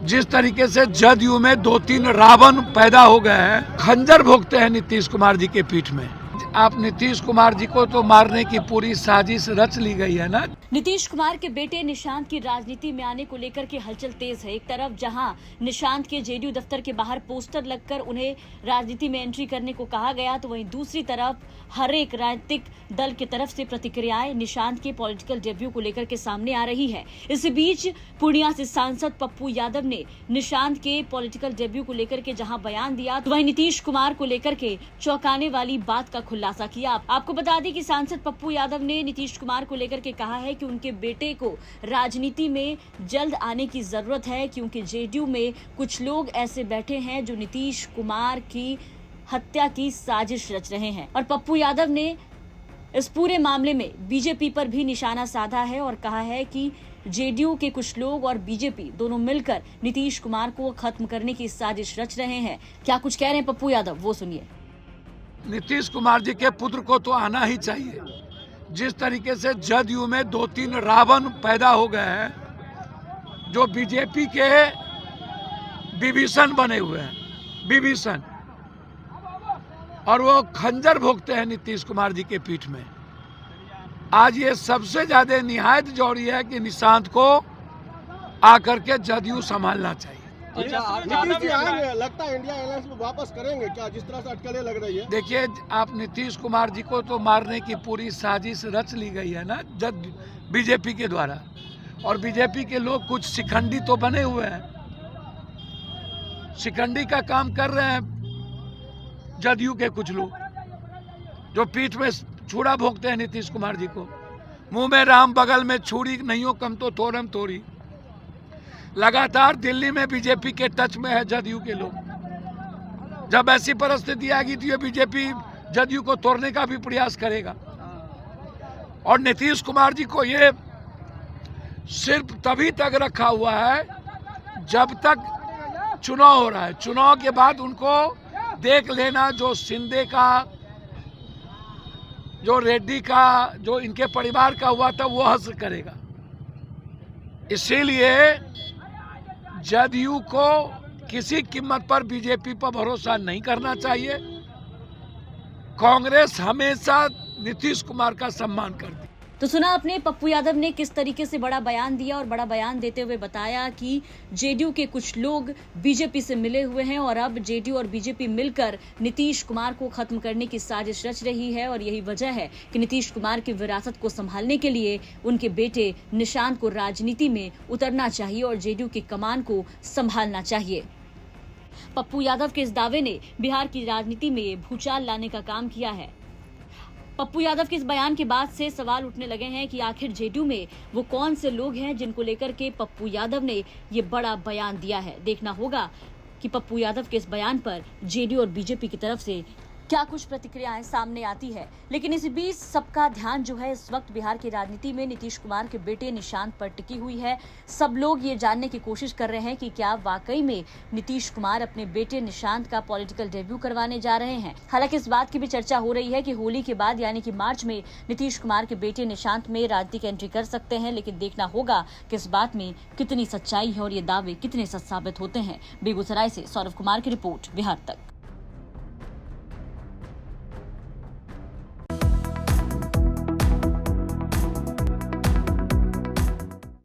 जिस तरीके से जदयू में 2-3 रावण पैदा हो गए हैं, खंजर भोगते हैं नीतीश कुमार जी के पीठ में। आप नीतीश कुमार जी को तो मारने की पूरी साजिश रच ली गई है ना। नीतीश कुमार के बेटे निशांत की राजनीति में आने को लेकर के हलचल तेज है। एक तरफ जहां निशांत के जेडीयू दफ्तर के बाहर पोस्टर लगकर उन्हें राजनीति में एंट्री करने को कहा गया, तो वहीं दूसरी तरफ हर एक राजनीतिक दल की तरफ से प्रतिक्रियाएं निशांत के पॉलिटिकल डेब्यू को लेकर के सामने आ रही है। इस बीच पूर्णिया से सांसद पप्पू यादव ने निशांत के पॉलिटिकल डेब्यू को लेकर के जहां बयान दिया, तो वहीं नीतीश कुमार को लेकर के चौंकाने वाली बात का खुलासा किया। आपको बता दें कि सांसद पप्पू यादव ने नीतीश कुमार को लेकर के कहा है कि उनके बेटे को राजनीति में जल्द आने की जरूरत है, क्योंकि जेडीयू में कुछ लोग ऐसे बैठे हैं जो नीतीश कुमार की हत्या की साजिश रच रहे हैं। और पप्पू यादव ने इस पूरे मामले में बीजेपी पर भी निशाना साधा है और कहा है कि जेडीयू के कुछ लोग और बीजेपी दोनों मिलकर नीतीश कुमार को खत्म करने की साजिश रच रहे हैं। क्या कुछ कह रहे हैं पप्पू यादव, वो सुनिए। नीतीश कुमार जी के पुत्र को तो आना ही चाहिए। जिस तरीके से जदयू में 2-3 रावण पैदा हो गए हैं, जो बीजेपी के विभीषण बने हुए हैं, विभीषण, और वो खंजर भोगते हैं नीतीश कुमार जी के पीठ में। आज ये सबसे ज्यादा निहायत जरूरी है कि निशांत को आकर के जदयू संभालना चाहिए। नीतीश जी आएंगे, लगता है इंडिया अलायंस में वापस करेंगे क्या, जिस तरह से अटकलें लग रही है? देखिए, आप नीतीश कुमार जी को तो मारने की पूरी साजिश रच ली गई है ना बीजेपी के द्वारा, और बीजेपी के लोग कुछ शिखंडी तो बने हुए हैं, शिखंडी का काम कर रहे हैं जदयू के कुछ लोग, जो पीठ में छुरा भोगते हैं नीतीश कुमार जी को। मुंह में राम, बगल में छुरी, नहीं हो कम तो थोरम थोड़ी। लगातार दिल्ली में बीजेपी के टच में है जदयू के लोग। जब ऐसी परिस्थिति आएगी तो ये बीजेपी जदयू को तोड़ने का भी प्रयास करेगा। और नीतीश कुमार जी को ये सिर्फ तभी तक रखा हुआ है जब तक चुनाव हो रहा है। चुनाव के बाद उनको देख लेना, जो शिंदे का, जो रेड्डी का, जो इनके परिवार का हुआ था, वो हश्र करेगा। इसीलिए जदयू को किसी कीमत पर बीजेपी पर भरोसा नहीं करना चाहिए। कांग्रेस हमेशा नीतीश कुमार का सम्मान करती। तो सुना आपने पप्पू यादव ने किस तरीके से बड़ा बयान दिया, और बड़ा बयान देते हुए बताया कि जेडीयू के कुछ लोग बीजेपी से मिले हुए हैं और अब जेडीयू और बीजेपी मिलकर नीतीश कुमार को खत्म करने की साजिश रच रही है। और यही वजह है कि नीतीश कुमार की विरासत को संभालने के लिए उनके बेटे निशांत को राजनीति में उतरना चाहिए और जेडीयू की कमान को संभालना चाहिए। पप्पू यादव के इस दावे ने बिहार की राजनीति में भूचाल लाने का काम किया है। पप्पू यादव के इस बयान के बाद से सवाल उठने लगे हैं कि आखिर जेडीयू में वो कौन से लोग हैं जिनको लेकर के पप्पू यादव ने ये बड़ा बयान दिया है। देखना होगा कि पप्पू यादव के इस बयान पर जेडीयू और बीजेपी की तरफ से क्या कुछ प्रतिक्रियाएं सामने आती है। लेकिन इस बीच सबका ध्यान जो है इस वक्त बिहार की राजनीति में नीतीश कुमार के बेटे निशांत पर टिकी हुई है। सब लोग ये जानने की कोशिश कर रहे हैं कि क्या वाकई में नीतीश कुमार अपने बेटे निशांत का पॉलिटिकल डेब्यू करवाने जा रहे हैं। हालांकि इस बात की भी चर्चा हो रही है कि होली के बाद यानी कि मार्च में नीतीश कुमार के बेटे निशांत में राजनीतिक एंट्री कर सकते हैं। लेकिन देखना होगा कि इस बात में कितनी सच्चाई है और ये दावे कितने सच साबित होते हैं। बेगूसराय से सौरभ कुमार की रिपोर्ट, बिहार तक।